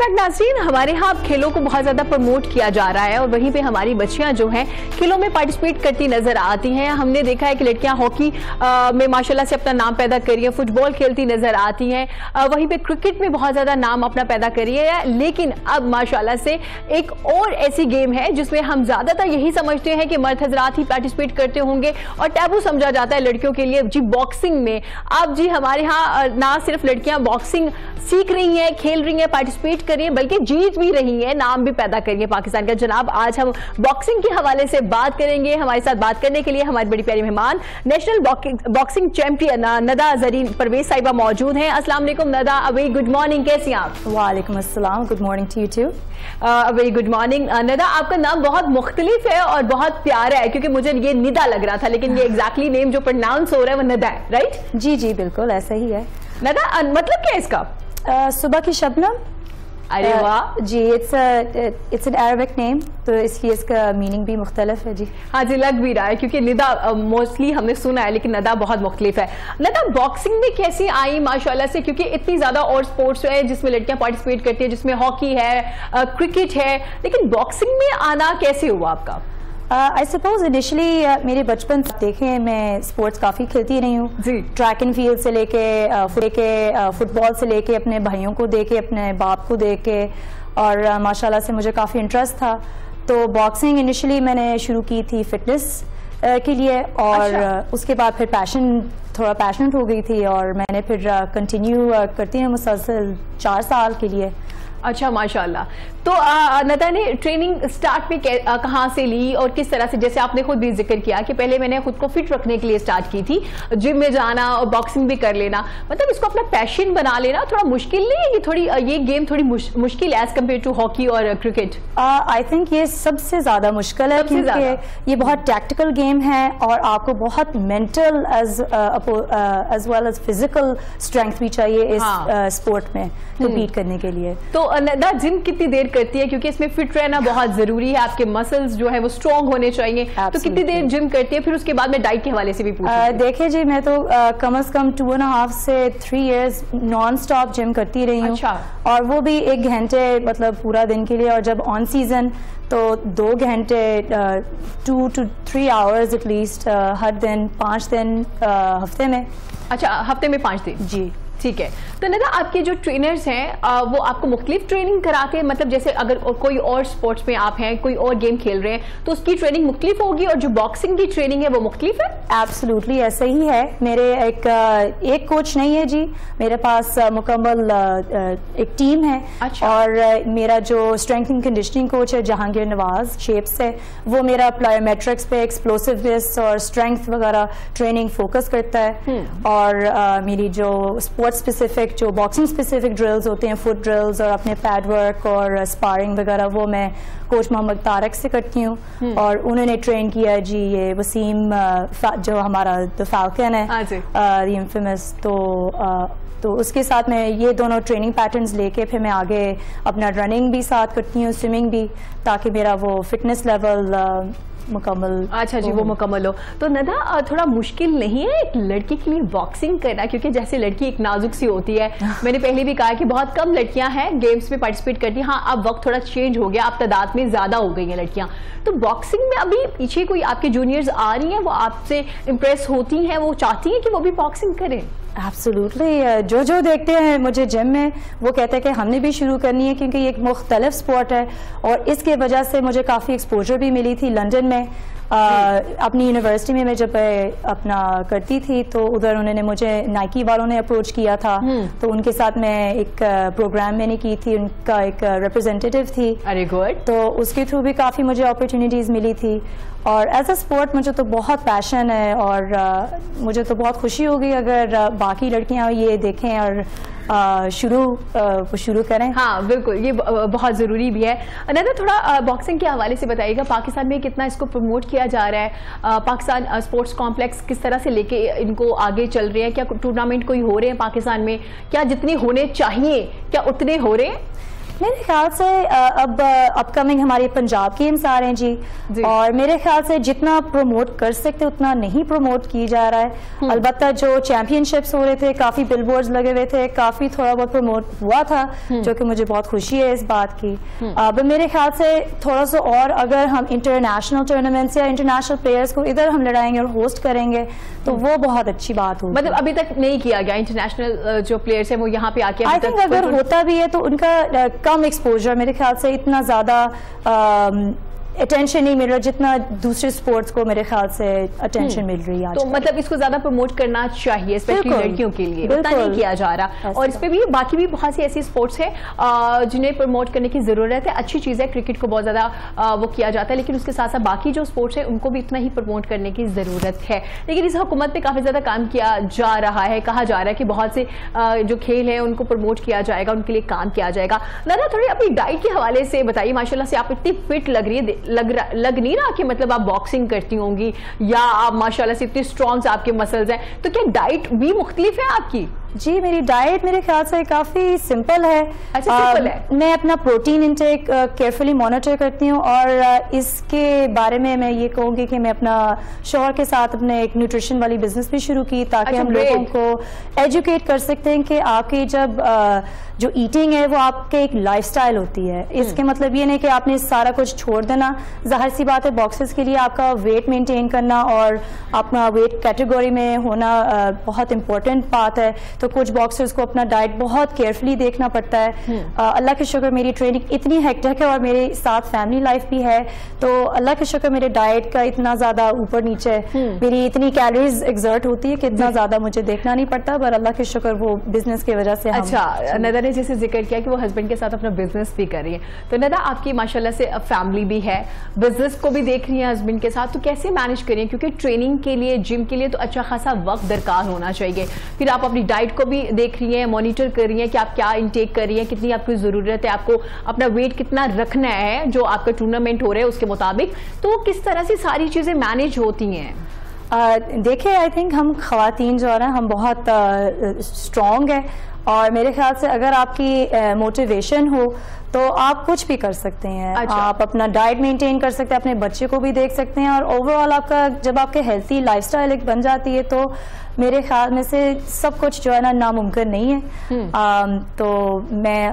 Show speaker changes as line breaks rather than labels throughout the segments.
Back नाज़रीन, हमारे यहाँ खेलों को बहुत ज्यादा प्रमोट किया जा रहा है और वहीं पे हमारी बच्चियां जो हैं खेलों में पार्टिसिपेट करती नजर आती हैं। हमने देखा है कि लड़कियां हॉकी में माशाल्लाह से अपना नाम पैदा कर रही हैं, फुटबॉल खेलती नजर आती हैं, वहीं पे क्रिकेट में बहुत ज्यादा नाम अपना पैदा कर रही है। लेकिन अब माशाल्लाह से एक और ऐसी गेम है जिसमें हम ज्यादातर यही समझते हैं कि मर्द हजरात ही पार्टिसिपेट करते होंगे और टैबू समझा जाता है लड़कियों के लिए। जी बॉक्सिंग में अब जी हमारे यहाँ ना सिर्फ लड़कियां बॉक्सिंग सीख रही हैं, खेल रही हैं, पार्टिसिपेट कर रही हैं, बल्कि जीत भी रही हैं, नाम भी पैदा कर रही है पाकिस्तान का। जनाब आज हम बॉक्सिंग के हवाले से बात करेंगे। हमारे साथ बात करने के लिए हमारी बड़ी प्यारी मेहमान national boxing champion Nada Zareen Parvez साहिबा मौजूद हैं। अस्सलाम वालेकुम Nada, a very good morning, कैसी हैं आप?
वालेकुम अस्सलाम, good morning to you too.
Very good morning Nada, आपका नाम बहुत मुख्तलिफ है और बहुत प्यारा है, क्योंकि मुझे ये निदा लग रहा था लेकिन ये एग्जैक्टली नेम जो प्रोनाउंस हो रहा है वो नदा है, राइट?
जी जी बिल्कुल ऐसा ही है।
नदा मतलब क्या है इसका?
सुबह की शबनम।
अरे वाह
जी, इट्स एन अरबिक नेम, तो इसलिए इसका मीनिंग भी मुख्तलिफ है। जी
हाँ जी, लग भी रहा है क्योंकि निदा मोस्टली हमने सुना है लेकिन नदा बहुत मुख्तलिफ है। नदा बॉक्सिंग में कैसी आई माशाल्लाह से, क्योंकि इतनी ज्यादा और स्पोर्ट्स है जिसमें लड़कियां पार्टिसिपेट करती है, जिसमें हॉकी है, क्रिकेट है, लेकिन बॉक्सिंग में आना कैसे हुआ आपका?
आई सपोज इनिशियली मेरे बचपन से देखें मैं स्पोर्ट्स काफ़ी खेलती रही हूँ। ट्रैक एंड फील्ड से लेके फुटबॉल से लेके अपने भाइयों को देके, अपने बाप को देख के, और माशाल्लाह से मुझे काफ़ी इंटरेस्ट था। तो बॉक्सिंग इनिशियली मैंने शुरू की थी फिटनेस के लिए, और उसके बाद फिर थोड़ा पैशनेट हो गई थी और मैंने फिर कंटिन्यू करती हूँ मुसलसल 4 साल के लिए।
अच्छा माशाल्लाह। तो नदा ने ट्रेनिंग स्टार्ट में कहाँ से ली और किस तरह से, जैसे आपने खुद भी जिक्र किया कि पहले मैंने खुद को फिट रखने के लिए स्टार्ट की थी, जिम में जाना और बॉक्सिंग भी कर लेना, मतलब इसको अपना पैशन बना लेना थोड़ा मुश्किल नहीं है? ये गेम थोड़ी मुश्किल एज कम्पेयर टू हॉकी और क्रिकेट।
आई थिंक ये सबसे ज्यादा मुश्किल है क्योंकि ये बहुत टैक्टिकल गेम है और आपको बहुत mental as well as physical strength भी चाहिए इस स्पोर्ट में कम्पीट करने के लिए। तो
नदा जिम कितनी देर करती है, क्योंकि इसमें फिट रहना बहुत जरूरी है, आपके मसल्स जो है वो स्ट्रॉन्ग होने चाहिए, तो कितनी देर जिम करती है? फिर उसके बाद में डाइट के हवाले से भी
देखिए जी, मैं तो कम से कम 2.5 से 3 इयर्स नॉन स्टॉप जिम करती रही हूँ। और वो भी 1 घंटे मतलब पूरा दिन के लिए, और जब ऑन सीजन तो 2 घंटे 2 to 3 आवर्स एटलीस्ट हर दिन 5 दिन हफ्ते में।
अच्छा, हफ्ते में 5 दिन, जी ठीक है। तो नदा आपके जो ट्रेनर्स हैं वो आपको मुख्तलिफ ट्रेनिंग कराते हैं, मतलब जैसे अगर कोई और स्पोर्ट्स में आप हैं, कोई और गेम खेल रहे हैं तो उसकी ट्रेनिंग मुख्तलिफ होगी और जो बॉक्सिंग की ट्रेनिंग है वो मुख्तलिफ है?
एब्सोल्युटली ऐसा ही है। मेरे एक कोच नहीं है जी, मेरे पास मुकम्मल एक टीम है। और मेरा जो स्ट्रेंथ एंड कंडीशनिंग कोच है जहांगीर नवाज शेप्स है, वो मेरा प्लायोमेट्रिक्स पे एक्सप्लोसिवनेस और स्ट्रेंथ वगैरह ट्रेनिंग फोकस करता है। और मेरी जो स्पोर्ट्स स्पेसिफिक, जो बॉक्सिंग स्पेसिफिक ड्रिल्स होते हैं, फुट ड्रिल्स और अपने पैड वर्क और स्पारिंग वगैरह, वो मैं कोच मोहम्मद तारक से करती हूँ। और उन्होंने ट्रेन किया जी ये वसीम जो हमारा द फैल्कन है, द इन्फेमस, तो उसके साथ मैं ये दोनों ट्रेनिंग पैटर्न्स लेके फिर मैं आगे अपना रनिंग भी साथ करती हूँ, स्विमिंग भी, ताकि मेरा वो फिटनेस लेवल मुकम्मल।
अच्छा जी, वो मुकम्मल हो। तो नदा थोड़ा मुश्किल नहीं है एक लड़की के लिए बॉक्सिंग करना, क्योंकि जैसे लड़की एक नाजुक सी होती है, मैंने पहले भी कहा कि बहुत कम लड़कियां हैं गेम्स में पार्टिसिपेट करती हैं। हाँ, अब वक्त थोड़ा चेंज हो गया, अब तादाद में ज्यादा हो गई हैं लड़कियां, तो बॉक्सिंग में अभी पीछे कोई आपके जूनियर्स आ रही हैं, वो आपसे इम्प्रेस होती हैं, वो चाहती हैं कि वो भी बॉक्सिंग करें?
एब्सोल्युटली, जो देखते हैं मुझे जिम में वो कहते हैं कि हमने भी शुरू करनी है, क्योंकि ये एक मुख्तलिफ स्पोर्ट है और इसके वजह से मुझे काफ़ी एक्सपोजर भी मिली थी लंदन में। अपनी यूनिवर्सिटी में मैं जब अपना करती थी तो उधर उन्होंने मुझे नाइकी वालों ने अप्रोच किया था, तो उनके साथ मैं एक प्रोग्राम मैंने की थी, उनका एक रिप्रेजेंटेटिव थी।
अरे गुड।
तो उसके थ्रू भी काफ़ी मुझे अपॉर्चुनिटीज़ मिली थी। और एज अ स्पोर्ट मुझे तो बहुत पैशन है और मुझे तो बहुत खुशी होगी अगर बाकी लड़कियां ये देखें और शुरू करें।
हाँ बिल्कुल, ये बहुत ज़रूरी भी है। नदा थोड़ा बॉक्सिंग के हवाले से बताइएगा, पाकिस्तान में कितना इसको प्रमोट किया जा रहा है? पाकिस्तान स्पोर्ट्स कॉम्प्लेक्स किस तरह से लेके इनको आगे चल रहे हैं? क्या टूर्नामेंट कोई हो रहे हैं पाकिस्तान में? क्या जितने होने चाहिए क्या उतने हो रहे हैं?
मेरे ख्याल से अब अपकमिंग हमारे पंजाब गेम्स आ रहे हैं जी, और मेरे ख्याल से जितना प्रमोट कर सकते उतना नहीं प्रमोट किया जा रहा है। अलबत्ता जो चैंपियनशिप्स हो रहे थे, काफी बिलबोर्ड्स लगे हुए थे, काफी थोड़ा बहुत प्रमोट हुआ था, जो कि मुझे बहुत खुशी है इस बात की। अब मेरे ख्याल से थोड़ा सा और अगर हम इंटरनेशनल टूर्नामेंट्स या इंटरनेशनल प्लेयर्स को इधर हम लड़ाएंगे और होस्ट करेंगे तो वो बहुत अच्छी बात होगी।
मतलब अभी तक नहीं किया गया, इंटरनेशनल जो प्लेयर्स हैं वो यहाँ पे आके
आई थिंक अगर होता भी है तो उनका कम एक्सपोजर, मेरे ख्याल से इतना ज्यादा अटेंशन नहीं मिल रहा जितना दूसरे स्पोर्ट्स को मेरे ख्याल से अटेंशन मिल रही है।
तो मतलब इसको ज्यादा प्रमोट करना चाहिए, स्पेशली लड़कियों के लिए, उतना नहीं किया जा रहा। और इस पे भी बाकी भी बहुत सी ऐसी स्पोर्ट्स है जिन्हें प्रमोट करने की जरूरत है। अच्छी चीज है, क्रिकेट को बहुत ज्यादा वो किया जाता है, लेकिन उसके साथ साथ बाकी जो स्पोर्ट्स है उनको भी इतना ही प्रमोट करने की जरूरत है। लेकिन इस हुकूमत पे काफी ज्यादा काम किया जा रहा है, कहा जा रहा है कि बहुत से जो खेल है उनको प्रमोट किया जाएगा, उनके लिए काम किया जाएगा। नादा, थोड़ी अपनी डाइट के हवाले से बताइए। माशाल्लाह से आप इतनी फिट लग रही है, लग नहीं रहा कि मतलब आप बॉक्सिंग करती होंगी या आप माशाल्लाह से इतनी स्ट्रॉन्ग आपके मसल्स हैं, तो क्या डाइट भी मुख्तलिफ है आपकी?
जी, मेरी डाइट मेरे ख्याल से काफ़ी सिंपल है।
अच्छा, सिंपल है।
मैं अपना प्रोटीन इंटेक केयरफुली मॉनिटर करती हूँ, और इसके बारे में मैं ये कहूँगी कि मैं अपना शौहर के साथ अपने एक न्यूट्रिशन वाली बिजनेस भी शुरू की, ताकि हम लोगों को एजुकेट कर सकते हैं कि आपकी जब जो ईटिंग है वो आपके एक लाइफस्टाइल होती है। इसके मतलब ये नहीं कि आपने सारा कुछ छोड़ देना। जाहिर सी बात है, बॉक्सेस के लिए आपका वेट मेंटेन करना और अपना वेट कैटेगरी में होना बहुत इंपॉर्टेंट बात है। तो कुछ बॉक्सर्स को अपना डाइट बहुत केयरफुली देखना पड़ता है। अल्लाह के शुक्र मेरी ट्रेनिंग इतनी हेक्टिक है और मेरे साथ फैमिली लाइफ भी है, तो अल्लाह के शुक्र मेरे डाइट का इतना ज्यादा ऊपर नीचे मेरी इतनी कैलोरीज एग्जर्ट होती है कि इतना ज्यादा मुझे देखना नहीं पड़ता, पर अल्लाह के शुक्र वो बिजनेस की वजह से।
अच्छा, नदा ने जैसे जिक्र किया कि वो हस्बैंड के साथ अपना बिजनेस भी कर रही है, तो नदा आपकी माशाल्लाह से फैमिली भी है, बिजनेस को भी देख रही है हस्बैंड के साथ, तो कैसे मैनेज करिए? क्योंकि ट्रेनिंग के लिए, जिम के लिए तो अच्छा खासा वक्त दरकार होना चाहिए, फिर आप अपनी डाइट को भी देख रही हैं, मॉनिटर कर रही हैं कि आप क्या इंटेक कर रही हैं, कितनी आपकी ज़रूरत है, आपको अपना वेट कितना रखना है जो आपका टूर्नामेंट हो रहा है उसके मुताबिक, तो किस तरह से सारी चीज़ें मैनेज होती हैं?
देखिए, आई थिंक हम ख़वातीन जो है ना, हम बहुत स्ट्रॉन्ग है, और मेरे ख्याल से अगर आपकी मोटिवेशन हो तो आप कुछ भी कर सकते हैं। अच्छा। आप अपना डाइट मेंटेन कर सकते हैं, अपने बच्चे को भी देख सकते हैं, और ओवरऑल आपका जब आपके हेल्थी लाइफस्टाइल एक बन जाती है तो मेरे ख्याल में से सब कुछ जो है ना नामुमकिन नहीं है। तो मैं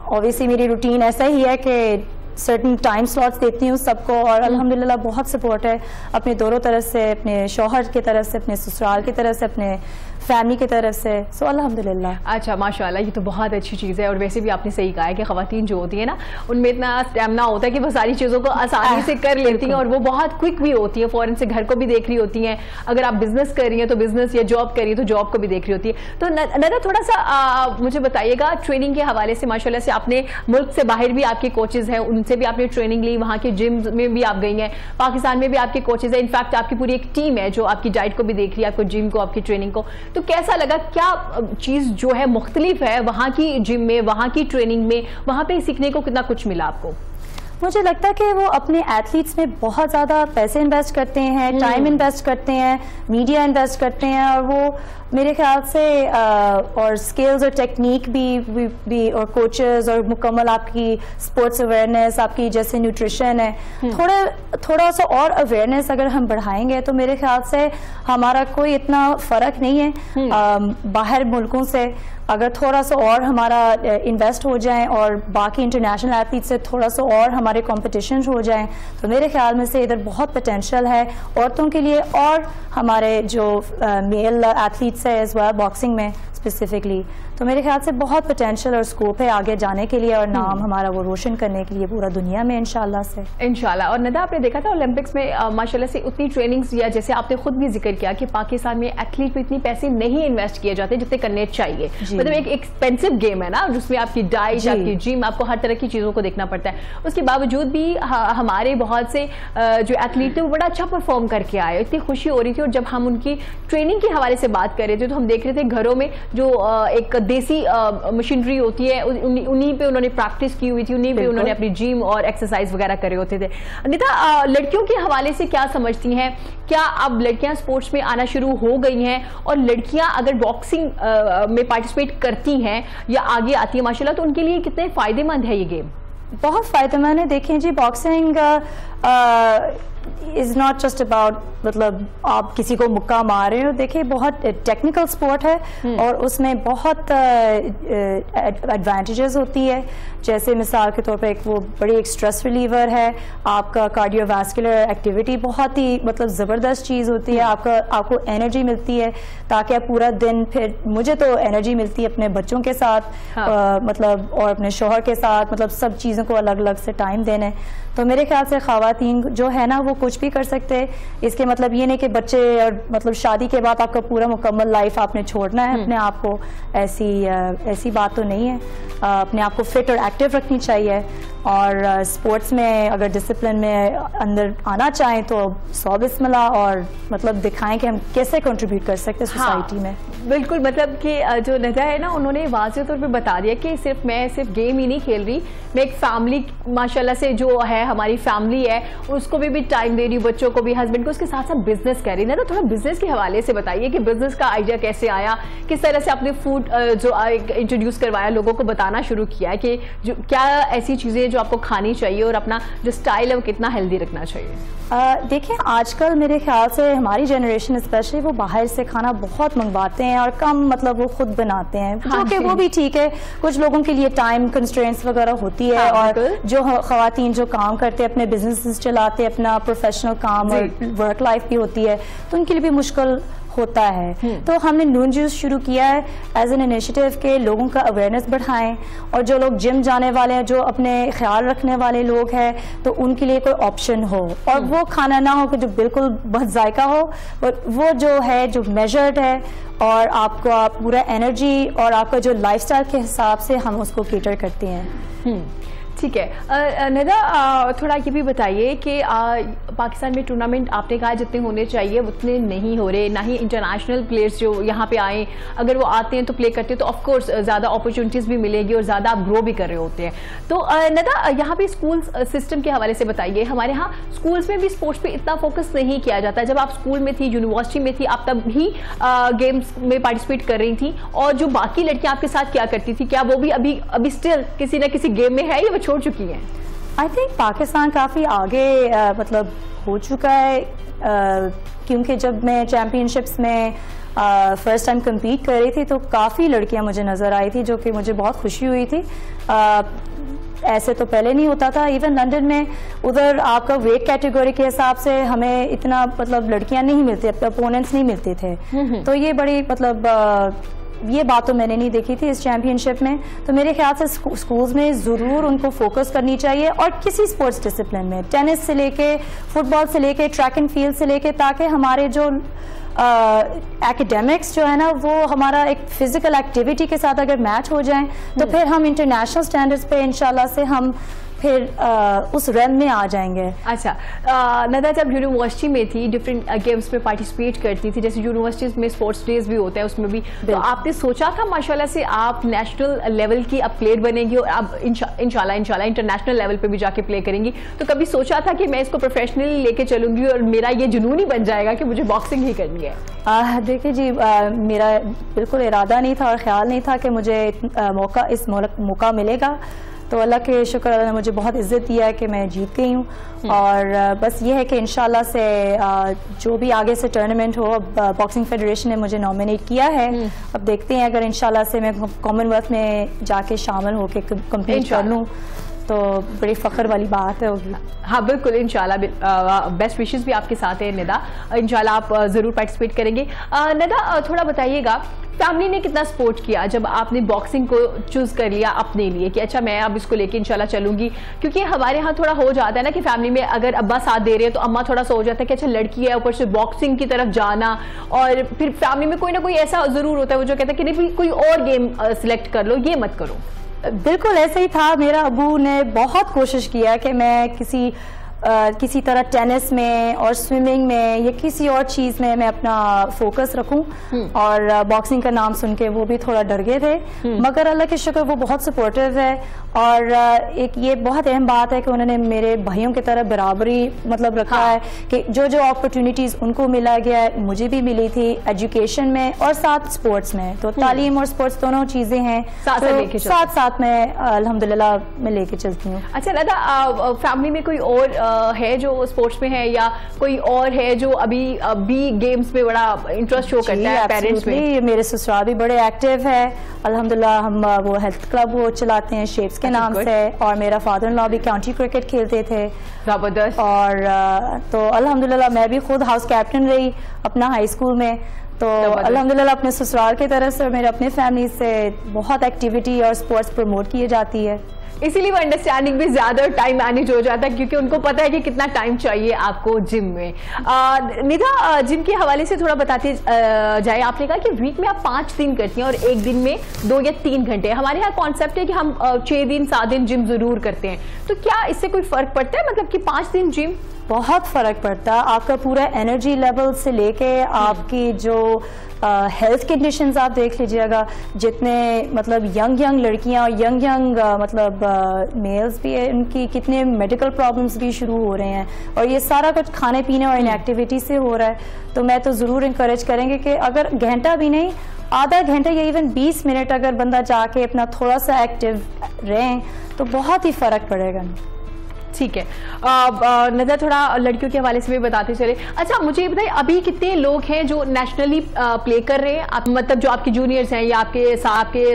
ऑब्वियसली मेरी रूटीन ऐसा ही है कि सर्टन टाइम स्लॉट्स देती हूँ सबको, और अल्हम्दुलिल्लाह बहुत सपोर्ट है अपने दोनों तरफ से, अपने शौहर की तरफ से, अपने ससुराल की तरफ से, अपने फैमिली की तरफ से, सो अल्हम्दुलिल्लाह।
अच्छा, माशाल्लाह, ये तो बहुत अच्छी चीज़ है। और वैसे भी आपने सही कहा है कि ख़वातीन जो होती है ना, उनमें इतना स्टैमिना होता है कि वो सारी चीज़ों को आसानी से कर लेती हैं, और वो बहुत क्विक भी होती है, फ़ौरन से घर को भी देख रही होती हैं। अगर आप बिजनेस कर रही हैं तो बिजनेस, या जॉब कर रही है तो जॉब को भी देख रही होती है। तो नदा, थोड़ा सा मुझे बताइएगा ट्रेनिंग के हवाले से। माशाल्लाह से आपने मुल्क से बाहर भी आपके कोचेज हैं, उनसे भी आपने ट्रेनिंग ली, वहाँ के जिम में भी आप गई हैं, पाकिस्तान में भी आपके कोचेज हैं, इनफैक्ट आपकी पूरी एक टीम है जो आपकी डाइट को भी देख रही है, आपको जिम को, आपकी ट्रेनिंग को। तो कैसा लगा, क्या चीज जो है मुख्तलिफ है वहां की जिम में, वहां की ट्रेनिंग में, वहां पे सीखने को कितना कुछ मिला आपको?
मुझे लगता है कि वो अपने एथलीट्स में बहुत ज़्यादा पैसे इन्वेस्ट करते हैं, टाइम इन्वेस्ट करते हैं, मीडिया इन्वेस्ट करते हैं, और वो मेरे ख्याल से और स्किल्स और टेक्निक भी और कोचेस और मुकम्मल आपकी स्पोर्ट्स अवेयरनेस, आपकी जैसे न्यूट्रिशन है, थोड़ा सा और अवेयरनेस अगर हम बढ़ाएंगे तो मेरे ख्याल से हमारा कोई इतना फ़र्क नहीं है बाहर मुल्कों से। अगर थोड़ा सा और हमारा इन्वेस्ट हो जाए और बाकी इंटरनेशनल एथलीट से थोड़ा सा और हमारे कॉम्पिटिशन हो जाएं, तो मेरे ख्याल में से इधर बहुत पोटेंशियल है औरतों के लिए, और हमारे जो मेल एथलीट्स है इस बार बॉक्सिंग में स्पेसिफिकली, तो मेरे ख्याल से बहुत पोटेंशियल और स्कोप है आगे जाने के लिए, और नाम हमारा वो रोशन करने के लिए पूरा दुनिया में इंशाल्लाह से।
इंशाल्लाह। और नदा, आपने देखा था ओलंपिक्स में माशाल्लाह से उतनी ट्रेनिंग्स, या जैसे आपने खुद भी जिक्र किया कि पाकिस्तान में एथलीट पे इतनी पैसे नहीं इन्वेस्ट किए जाते जितने करने चाहिए। मतलब एक एक्सपेंसिव गेम है ना, जिसमें आपकी डाइट, आपकी जिम, आपको हर तरह की चीज़ों को देखना पड़ता है। उसके बावजूद भी हमारे बहुत से जो एथलीट थे वो बड़ा अच्छा परफॉर्म करके आए, इतनी खुशी हो रही थी। और जब हम उनकी ट्रेनिंग के हवाले से बात कर रहे थे तो हम देख रहे थे घरों में जो एक देसी मशीनरी होती है, उन्हीं पे उन्होंने प्रैक्टिस की हुई थी, उन्हीं पे उन्होंने अपनी जिम और एक्सरसाइज वगैरह करे होते थे। अनीता, लड़कियों के हवाले से क्या समझती हैं? क्या अब लड़कियां स्पोर्ट्स में आना शुरू हो गई हैं? और लड़कियां अगर बॉक्सिंग में पार्टिसिपेट पार्टिसिपेट करती हैं या आगे आती है माशाल्लाह, तो उनके लिए कितने फायदेमंद है ये गेम?
बहुत फायदेमंद है। देखें जी, boxing is not just about मतलब आप किसी को मुक्का मार रहे हो। देखिए, बहुत टेक्निकल स्पोर्ट है और उसमें बहुत एडवांटेजेस होती है। जैसे मिसाल के तौर पे वो बड़ी एक स्ट्रेस रिलीवर है, आपका कार्डियोवास्कुलर एक्टिविटी बहुत ही मतलब ज़बरदस्त चीज़ होती है। आपको एनर्जी मिलती है ताकि आप पूरा दिन, फिर मुझे तो एनर्जी मिलती है अपने बच्चों के साथ, मतलब और अपने शोहर के साथ, मतलब सब चीज़ों को अलग अलग से टाइम देने। तो मेरे ख्याल से ख़वातीन जो है ना वो कुछ भी कर सकते हैं। इसके मतलब ये नहीं कि बच्चे और मतलब शादी के बाद आपका पूरा मुकम्मल लाइफ आपने छोड़ना है अपने आप को, ऐसी बात तो नहीं है। अपने आप को फिट और एक्टिव रखनी चाहिए और स्पोर्ट्स में अगर डिसिप्लिन में अंदर आना चाहें तो 100 बिस्मिल्लाह और मतलब दिखाएं कि हम कैसे कंट्रीब्यूट कर सकते हैं सोसाइटी में।
बिल्कुल, मतलब कि जो नदा है ना, उन्होंने वाज़ेह तौर पे बता दिया कि मैं सिर्फ गेम ही नहीं खेल रही, मैं एक फैमिली माशाल्लाह से जो है हमारी फैमिली है उसको भी टाइम दे रही हूँ, बच्चों को भी, हस्बैंड को, उसके साथ साथ बिजनेस कर रही है ना। थोड़ा बिजनेस के हवाले से बताइए कि बिजनेस का आइडिया कैसे आया, किस तरह से आपने फूड जो इंट्रोड्यूस करवाया, लोगों को बताना शुरू किया कि जो क्या ऐसी चीज़ें जो आपको खानी चाहिए और अपना जो स्टाइल है वो कितना हेल्दी रखना चाहिए।
देखिए, आजकल मेरे ख्याल से हमारी जनरेशन स्पेशली वो बाहर से खाना बहुत मंगवाते हैं और कम मतलब वो खुद बनाते हैं, जो कि वो भी ठीक है। कुछ लोगों के लिए टाइम कंस्ट्रेंट्स वगैरह होती है और जो ख़वातीन जो काम करते हैं, अपने बिजनेसेस चलाते हैं, अपना प्रोफेशनल काम और वर्क लाइफ भी होती है, तो उनके लिए भी मुश्किल होता है। तो हमने नून जूस शुरू किया है एज एन इनिशिएटिव के लोगों का अवेयरनेस बढ़ाएं, और जो लोग जिम जाने वाले हैं, जो अपने ख्याल रखने वाले लोग हैं, तो उनके लिए कोई ऑप्शन हो और वो खाना ना हो कि जो बिल्कुल बहुत जायका हो, और वो जो है जो मेजर्ड है और आपका पूरा एनर्जी और आपका जो लाइफस्टाइल के हिसाब से हम उसको केटर करते हैं।
ठीक है नदा, थोड़ा ये भी बताइए कि पाकिस्तान में टूर्नामेंट आपने कहा जितने होने चाहिए उतने नहीं हो रहे, ना ही इंटरनेशनल प्लेयर्स जो यहाँ पे आए, अगर वो आते हैं तो प्ले करते हैं तो ऑफकोर्स ज़्यादा अपॉर्चुनिटीज़ भी मिलेगी और ज़्यादा आप ग्रो भी कर रहे होते हैं। तो नदा, यहाँ पे स्कूल सिस्टम के हवाले से बताइए। हमारे यहाँ स्कूल्स में भी स्पोर्ट्स पे इतना फोकस नहीं किया जाता। जब आप स्कूल में थी, यूनिवर्सिटी में थी, आप तब भी गेम्स में पार्टिसिपेट कर रही थी, और जो बाकी लड़कियाँ आपके साथ क्या करती थी, क्या वो भी अभी स्टिल किसी न किसी गेम में है या वो छोड़ चुकी हैं?
आई थिंक पाकिस्तान काफ़ी आगे मतलब हो चुका है, क्योंकि जब मैं चैम्पियनशिप्स में फर्स्ट टाइम compete कर रही थी तो काफ़ी लड़कियां मुझे नज़र आई थी, जो कि मुझे बहुत खुशी हुई थी। ऐसे तो पहले नहीं होता था। इवन लंदन में उधर आपका वेट कैटेगरी के हिसाब से हमें इतना मतलब लड़कियां नहीं मिलती, अपोनेंट्स नहीं मिलते थे। तो ये बड़ी मतलब ये बात तो मैंने नहीं देखी थी इस चैम्पियनशिप में। तो मेरे ख्याल से स्कूल्स में ज़रूर उनको फोकस करनी चाहिए, और किसी स्पोर्ट्स डिसिप्लिन में, टेनिस से लेके, फुटबॉल से लेके, ट्रैक एंड फील्ड से लेके, ताकि हमारे जो एकेडमिक्स जो है ना वो हमारा एक फिजिकल एक्टिविटी के साथ अगर मैच हो जाए तो फिर हम इंटरनेशनल स्टैंडर्ड्स पे इंशाल्लाह से हम फिर उस रैम में आ जाएंगे।
अच्छा नदा, जब यूनिवर्सिटी में थी, डिफरेंट गेम्स में पार्टिसिपेट करती थी, जैसे यूनिवर्सिटीज में स्पोर्ट्स डेज भी होता है, उसमें भी तो आपने सोचा था माशाल्लाह से आप नेशनल लेवल की अब प्लेयर बनेगी और अब इंशाल्लाह इंटरनेशनल लेवल पे भी जाके प्ले करेंगी? तो कभी सोचा था कि मैं इसको प्रोफेशनली लेके चलूंगी और मेरा ये जुनून ही बन जाएगा कि मुझे बॉक्सिंग ही करनी है?
देखिए जी, मेरा बिल्कुल इरादा नहीं था और ख्याल नहीं था कि मुझे इस मौका मिलेगा। तो अल्लाह के शुक्र, अल्लाह ने मुझे बहुत इज़्ज़त दिया है कि मैं जीत गई हूँ। और बस ये है कि इंशाल्लाह से जो भी आगे से टूर्नामेंट हो, बॉक्सिंग फेडरेशन ने मुझे नॉमिनेट किया है, अब देखते हैं अगर इंशाल्लाह से मैं कॉमनवेल्थ में जाके शामिल होकर कम्पीट कर लूँ तो बड़ी फ़ख्र वाली बात होगी।
हाँ बिल्कुल, इंशाल्लाह बेस्ट विशेस भी आपके साथ है निदा, इंशाल्लाह आप ज़रूर पार्टिसिपेट करेंगे। निदा, थोड़ा बताइएगा फैमिली ने कितना सपोर्ट किया जब आपने बॉक्सिंग को चूज़ कर लिया अपने लिए कि अच्छा मैं अब इसको लेके इंशाल्लाह चलूंगी? क्योंकि हमारे यहाँ थोड़ा हो जाता है ना कि फैमिली में अगर अब्बा साथ दे रहे हैं तो अम्मा थोड़ा सा हो जाता है कि अच्छा लड़की है, ऊपर से बॉक्सिंग की तरफ जाना, और फिर फैमिली में कोई ना कोई ऐसा ज़रूर होता है वो जो कहता है कि नहीं कोई और गेम सिलेक्ट कर लो, ये मत करो।
बिल्कुल ऐसे ही था। मेरा अबू ने बहुत कोशिश किया कि मैं किसी किसी तरह टेनिस में और स्विमिंग में या किसी और चीज़ में मैं अपना फोकस रखूं। और बॉक्सिंग का नाम सुन के वो भी थोड़ा डर गए थे, मगर अल्लाह के शुक्र वो बहुत सपोर्टिव है। और एक ये बहुत अहम बात है कि उन्होंने मेरे भाइयों की तरह बराबरी मतलब रखा है कि जो जो अपॉर्चुनिटीज़ उनको मिला गया मुझे भी मिली थी एजुकेशन में और साथ स्पोर्ट्स में। तो तालीम और स्पोर्ट्स दोनों चीज़ें हैं साथ साथ में अल्हम्दुलिल्लाह मैं लेके चलती हूँ।
अच्छा दादा, फैमिली में कोई और है जो स्पोर्ट्स में है या कोई और है जो अभी गेम्स में बड़ा इंटरेस्ट शो करता है पेरेंट्स में?
मेरे ससुराल भी बड़े एक्टिव है अल्हम्दुलिल्लाह। हम वो हेल्थ क्लब वो चलाते हैं शेप्स के नाम से, और मेरा फादर इन लॉ भी काउंटी क्रिकेट खेलते थे।
जबरदस्त।
और तो अल्हम्दुलिल्लाह मैं भी खुद हाउस कैप्टन रही अपना हाई स्कूल में। तो अल्हम्दुलिल्लाह अपने ससुराल की तरफ से मेरे अपने फैमिली से बहुत एक्टिविटी और स्पोर्ट्स प्रमोट की जाती है,
इसीलिए वो अंडरस्टैंडिंग भी ज्यादा टाइम मैनेज हो जाता है क्योंकि उनको पता है कि कितना टाइम चाहिए आपको जिम में। निधा, जिम के हवाले से थोड़ा बताते जाए। आपने कहा कि वीक में आप 5 दिन करती हैं और एक दिन में 2 या 3 घंटे। हमारे यहाँ कॉन्सेप्ट है कि हम 6 दिन 7 दिन जिम जरूर करते हैं, तो क्या इससे कोई फर्क पड़ता है? मतलब कि 5 दिन जिम
बहुत फ़र्क पड़ता है। आपका पूरा एनर्जी लेवल से लेके आपकी जो हेल्थ कंडीशंस आप देख लीजिएगा, जितने मतलब यंग लड़कियां और यंग मतलब मेल्स भी है, उनकी कितने मेडिकल प्रॉब्लम्स भी शुरू हो रहे हैं, और ये सारा कुछ खाने पीने और इनएक्टिविटी से हो रहा है। तो मैं तो ज़रूर इंकरेज करेंगे कि अगर घंटा भी नहीं, आधा घंटा या इवन 20 मिनट अगर बंदा जाके अपना थोड़ा सा एक्टिव रहें तो बहुत ही फ़र्क पड़ेगा।
ठीक है। नज़र थोड़ा लड़कियों के हवाले से भी बताते चले। अच्छा, मुझे बताइए अभी कितने लोग हैं जो नेशनली प्ले कर रहे हैं? आप मतलब जो आपके जूनियर्स हैं या आपके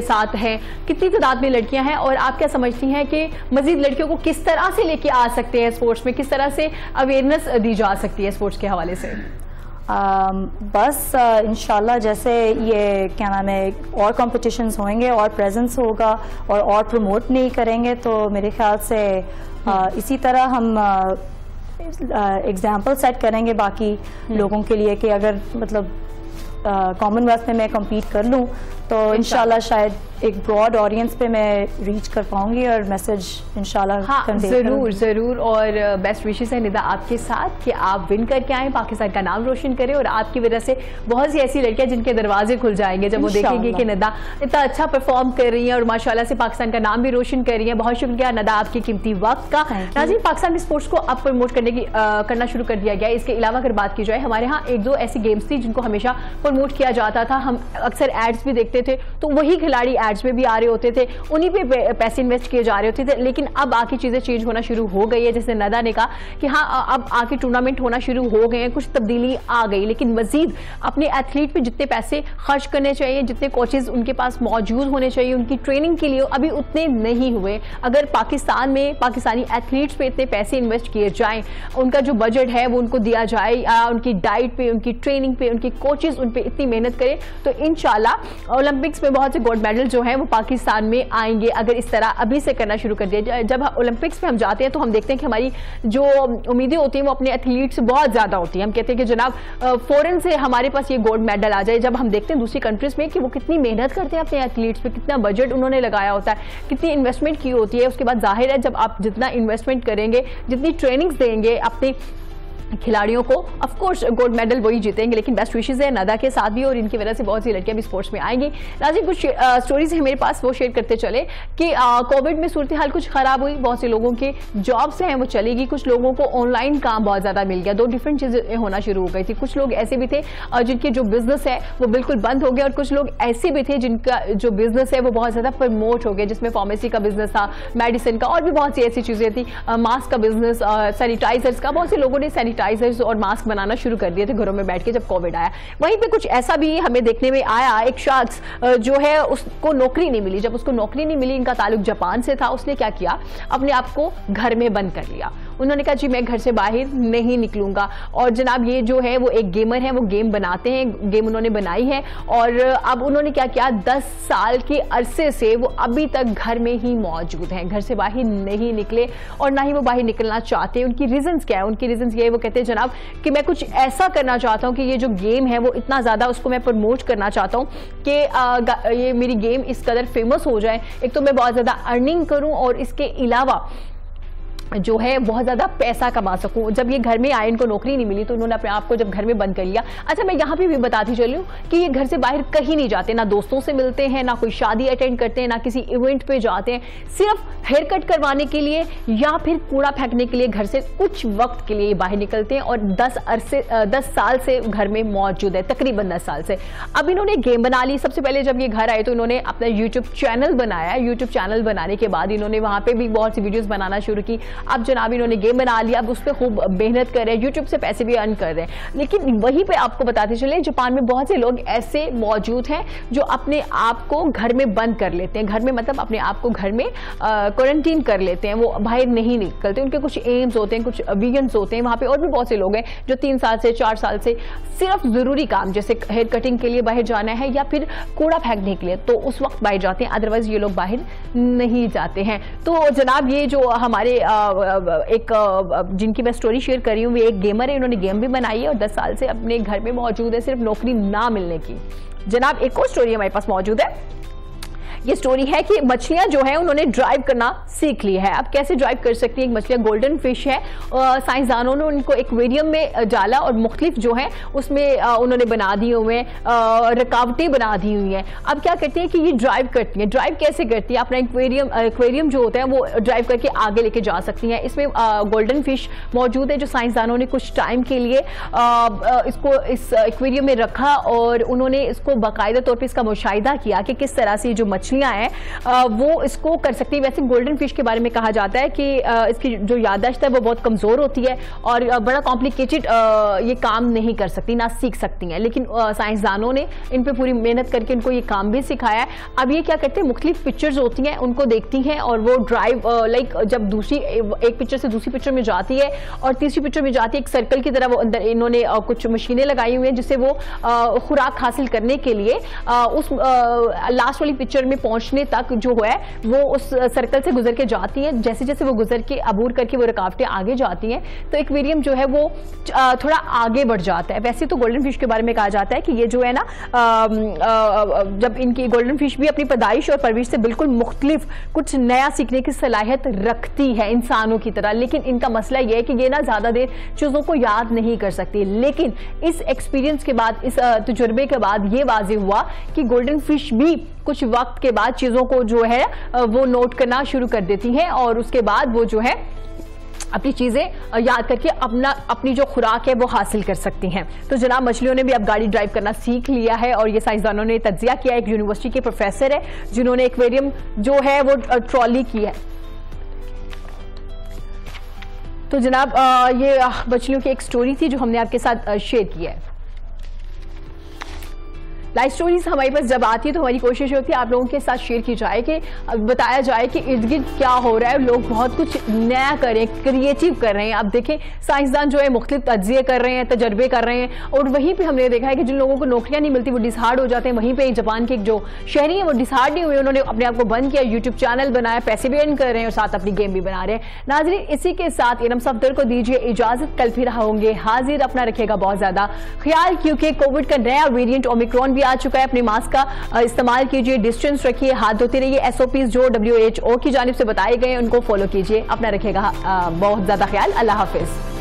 साथ हैं, कितनी तादाद में लड़कियां हैं, और आप क्या समझती हैं कि मजीद लड़कियों को किस तरह से लेके आ सकते हैं स्पोर्ट्स में, किस तरह से अवेयरनेस दी जा सकती है स्पोर्ट्स के हवाले से?
बस इंशाल्लाह जैसे ये क्या नाम है और कॉम्पिटिशन्स होंगे और प्रेजेंस होगा और प्रमोट नहीं करेंगे, तो मेरे ख्याल से इसी तरह हम एग्जाम्पल सेट करेंगे बाकी लोगों के लिए कि अगर मतलब कॉमनवेल्थ में मैं कम्पीट कर लूँ तो इंशाल्लाह शायद एक ब्रॉड ऑडियंस पे मैं रीच कर पाऊंगी और मैसेज इंशाल्लाह
जरूर। और बेस्ट विशेस है निदा आपके साथ कि आप विन करके आए, पाकिस्तान का नाम रोशन करें, और आपकी वजह से बहुत सी ऐसी लड़कियां जिनके दरवाजे खुल जाएंगे जब वो देखेंगे कि निदा इतना अच्छा परफॉर्म कर रही है और माशाल्लाह से पाकिस्तान का नाम भी रोशन कर रही है। बहुत शुक्रिया निदा आपके कीमती वक्त का। नाज़रीन, पाकिस्तान में स्पोर्ट्स को अब प्रमोट करना शुरू कर दिया गया। इसके अलावा अगर बात की जाए, हमारे यहाँ 1-2 ऐसी गेम्स थी जिनको हमेशा प्रमोट किया जाता था। हम अक्सर एड्स भी देखते थे, तो वही खिलाड़ी एड्स में भी आ रहे होते थे, उन्हीं पे पैसे इन्वेस्ट किए जा रहे होते थे। लेकिन अब आके चीजें चेंज होना शुरू हो गई है, जैसे नदा ने कहा कि हाँ अब आके टूर्नामेंट होना शुरू हो गए हैं, कुछ तब्दीली आ गई। लेकिन मजीद अपने एथलीट पे जितने पैसे खर्च करने चाहिए, जितने कोचेज उनके पास मौजूद होने चाहिए उनकी ट्रेनिंग के लिए, अभी उतने नहीं हुए। अगर पाकिस्तान में पाकिस्तानी एथलीट्स पे इतने पैसे इन्वेस्ट किए जाएं, उनका जो बजट है वो उनको दिया जाए, उनकी डाइट पे, उनकी ट्रेनिंग पे, उनके कोचेज उन पे इतनी मेहनत करें, तो इंशाल्लाह ओलंपिक्स में बहुत से गोल्ड मेडल जो हैं वो पाकिस्तान में आएंगे। अगर इस तरह अभी से करना शुरू कर दिया जाए। जब ओलंपिक्स में हम जाते हैं तो हम देखते हैं कि हमारी जो उम्मीदें होती हैं वो अपने एथलीट से बहुत ज़्यादा होती हैं। हम कहते हैं कि जनाब फॉरेन से हमारे पास ये गोल्ड मेडल आ जाए। जब हम देखते हैं दूसरी कंट्रीज में कि वो कितनी मेहनत करते हैं अपने एथलीट्स पे, कितना बजट उन्होंने लगाया होता है, कितनी इन्वेस्टमेंट की होती है, उसके बाद जाहिर है जब आप जितना इन्वेस्टमेंट करेंगे, जितनी ट्रेनिंग्स देंगे अपने खिलाड़ियों को, ऑफ कोर्स गोल्ड मेडल वही जीतेंगे। लेकिन बेस्ट विशेस है नदा के साथ भी, और इनकी वजह से बहुत सी लड़कियां भी स्पोर्ट्स में आएंगी। नाज़रीन, कुछ स्टोरीज है मेरे पास, वो शेयर करते चले कि कोविड में सूरत हाल कुछ खराब हुई, बहुत से लोगों के जॉब्स हैं वो चलेगी, कुछ लोगों को ऑनलाइन काम बहुत ज़्यादा मिल गया, 2 डिफरेंट चीज़ें होना शुरू हो गई थी। कुछ लोग ऐसे भी थे जिनके जो बिजनेस है वो बिल्कुल बंद हो गया, और कुछ लोग ऐसे भी थे जिनका जो बिजनेस है वो बहुत ज़्यादा प्रमोट हो गया, जिसमें फार्मेसी का बिजनेस था, मेडिसिन का, और भी बहुत सी ऐसी चीज़ें थी, मास्क का बिजनेस, सैनिटाइजर्स का। बहुत से लोगों ने सैनिटाइजर्स और मास्क बनाना शुरू कर दिए थे घरों में बैठ के जब कोविड आया। वहीं पे कुछ ऐसा भी हमें देखने में आया, एक शख्स जो है उसको नौकरी नहीं मिली। जब उसको नौकरी नहीं मिली, इनका ताल्लुक जापान से था, उसने क्या किया, अपने आप को घर में बंद कर लिया। उन्होंने कहा जी मैं घर से बाहर नहीं निकलूंगा। और जनाब ये जो है वो एक गेमर है, वो गेम बनाते हैं, गेम उन्होंने बनाई है, और अब उन्होंने क्या किया, 10 साल के अरसे से वो अभी तक घर में ही मौजूद हैं, घर से बाहर नहीं निकले और ना ही वो बाहर निकलना चाहते हैं। उनकी रीजंस क्या है? उनकी रीजंस ये है, वो कहते हैं जनाब कि मैं कुछ ऐसा करना चाहता हूं कि ये जो गेम है वो इतना ज्यादा उसको मैं प्रमोट करना चाहता हूं कि ये मेरी गेम इस कदर फेमस हो जाए, एक तो मैं बहुत ज्यादा अर्निंग करूं और इसके अलावा जो है बहुत ज़्यादा पैसा कमा सकूं। जब ये घर में आए, इनको नौकरी नहीं मिली, तो उन्होंने अपने आप को जब घर में बंद कर लिया। अच्छा, मैं यहाँ पे भी बताती चलूं कि ये घर से बाहर कहीं नहीं जाते, ना दोस्तों से मिलते हैं, ना कोई शादी अटेंड करते हैं, ना किसी इवेंट पे जाते हैं। सिर्फ हेयर कट करवाने के लिए या फिर कूड़ा फेंकने के लिए घर से कुछ वक्त के लिए बाहर निकलते हैं और 10 साल से घर में मौजूद है, तकरीबन 10 साल से। अब इन्होंने गेम बना ली। सबसे पहले जब ये घर आए तो इन्होंने अपना यूट्यूब चैनल बनाया। यूट्यूब चैनल बनाने के बाद इन्होंने वहां पे भी बहुत सी वीडियोस बनाना शुरू की। अब जनाब इन्होंने गेम बना लिया, अब उस पर खूब मेहनत कर रहे हैं, यूट्यूब से पैसे भी अर्न कर रहे हैं। लेकिन वहीं पे आपको बताते चले, जापान में बहुत से लोग ऐसे मौजूद हैं जो अपने आप को घर में बंद कर लेते हैं। घर में मतलब अपने आप को घर में क्वारंटीन कर लेते हैं, वो बाहर नहीं निकलते। उनके कुछ एम्स होते हैं, कुछ विजन्स होते हैं। वहां पे और भी बहुत से लोग हैं जो 3 साल से 4 साल से सिर्फ जरूरी काम जैसे हेयर कटिंग के लिए बाहर जाना है या फिर कूड़ा फेंकने के लिए, तो उस वक्त बाहर जाते हैं, अदरवाइज ये लोग बाहर नहीं जाते हैं। तो जनाब ये जो हमारे एक जिनकी मैं स्टोरी शेयर कर रही हूँ, वे एक गेमर है, इन्होंने गेम भी बनाई है और 10 साल से अपने घर में मौजूद है, सिर्फ नौकरी ना मिलने की। जनाब एक और स्टोरी हमारे पास मौजूद है। ये स्टोरी है कि मछलियां जो है उन्होंने ड्राइव करना सीख ली है। अब कैसे ड्राइव कर सकती है? एक मछलियां गोल्डन फिश है, साइंसदानों ने उनको एक्वेरियम में डाला और मुख्तलिफ जो है उसमें उन्होंने बना दी हुए रुकावटें बना दी हुई हैं। अब क्या करती है कि ये ड्राइव करती है। ड्राइव कैसे करती है? अपना एक्वेरियम जो होता है वो ड्राइव करके आगे लेके जा सकती हैं। इसमें गोल्डन फिश मौजूद है जो साइंसदानों ने कुछ टाइम के लिए इसको इस एक्वेरियम में रखा और उन्होंने इसको बाकायदा तौर पर इसका मुशाहिदा किया कि किस तरह से जो मछलियां हैं वो इसको कर सकती है। वैसे गोल्डन फिश के बारे में कहा जाता है कि इसकी जो याददाश्त है वो बहुत कमजोर होती है और बड़ा कॉम्प्लिकेटेड ये काम नहीं कर सकती, ना सीख सकती हैं। लेकिन साइंसदानों ने इन पे पूरी मेहनत करके इनको ये काम भी सिखाया है। अब ये क्या करते हैं, मुख्तलिफ पिक्चर्स होती हैं उनको देखती हैं और वो ड्राइव लाइक जब दूसरी एक पिक्चर से दूसरी पिक्चर में जाती है और तीसरी पिक्चर में जाती है, एक सर्कल की तरह वो अंदर इन्होंने कुछ मशीनें लगाई हुई हैं जिससे वो खुराक हासिल करने के लिए उस लास्ट वाली पिक्चर में पहुंचने तक जो है वो उस सर्कल से गुजर के जाती है। जैसे जैसे वो गुजर के अबूर करके वो रुकावटें आगे जाती हैं तो एक्वेरियम जो है वो थोड़ा आगे बढ़ जाता है। वैसे तो गोल्डन फिश के बारे में कहा जाता है कि ये जो है ना जब इनकी गोल्डन फिश भी अपनी पैदाइश और परवरिश से बिल्कुल मुख्तलिफ कुछ नया सीखने की सलाहियत रखती है इंसानों की तरह, लेकिन इनका मसला यह है कि ये ना ज्यादा देर चीजों को याद नहीं कर सकती। लेकिन इस एक्सपीरियंस के बाद, इस तजुर्बे के बाद ये वाज़ेह हुआ कि गोल्डन फिश भी कुछ वक्त के बाद चीजों को जो है वो नोट करना शुरू कर देती हैं और उसके बाद वो जो है अपनी चीजें याद करके अपनी जो खुराक है वो हासिल कर सकती हैं। तो जनाब मछलियों ने भी अब गाड़ी ड्राइव करना सीख लिया है और ये साइंसदानों ने तज्जिया किया। एक यूनिवर्सिटी के प्रोफेसर है जिन्होंने एक्वेरियम जो है वो ट्रॉली की है। तो जनाब ये मछलियों की एक स्टोरी थी जो हमने आपके साथ शेयर की है। लाइव स्टोरीज हमारे पास जब आती है तो हमारी कोशिश होती है आप लोगों के साथ शेयर की जाए कि बताया जाए कि इर्द गिर्द क्या हो रहा है, लोग बहुत कुछ नया कर रहे हैं, क्रिएटिव कर रहे हैं। आप देखें साइंसदान जो है मुख्तलिफ तज्जिए कर रहे हैं, तजर्बे कर रहे हैं और वहीं पे हमने देखा है कि जिन लोगों को नौकरियां नहीं मिलती वो डिसहार्ड हो जाते हैं। वहीं पे जापान के जो शहरी हैं वो डिसहार्ड नहीं हुए, उन्होंने अपने आप को बंद किया, यूट्यूब चैनल बनाया, पैसे भी अर्न कर रहे हैं और साथ अपनी गेम भी बना रहे हैं। नाज़रीन इसी के साथ इरम सफदर को दीजिए इजाजत, कल फिर होंगे हाजिर। अपना रखेगा बहुत ज्यादा ख्याल क्योंकि कोविड का नया वेरिएंट ओमिक्रॉन भी आ चुका है। अपने मास्क का इस्तेमाल कीजिए, डिस्टेंस रखिए, हाथ धोते रहिए। SOPs जो WHO की जानिब से बताए गए उनको फॉलो कीजिए। अपना रखेगा बहुत ज्यादा ख्याल। अल्लाह हाफिज।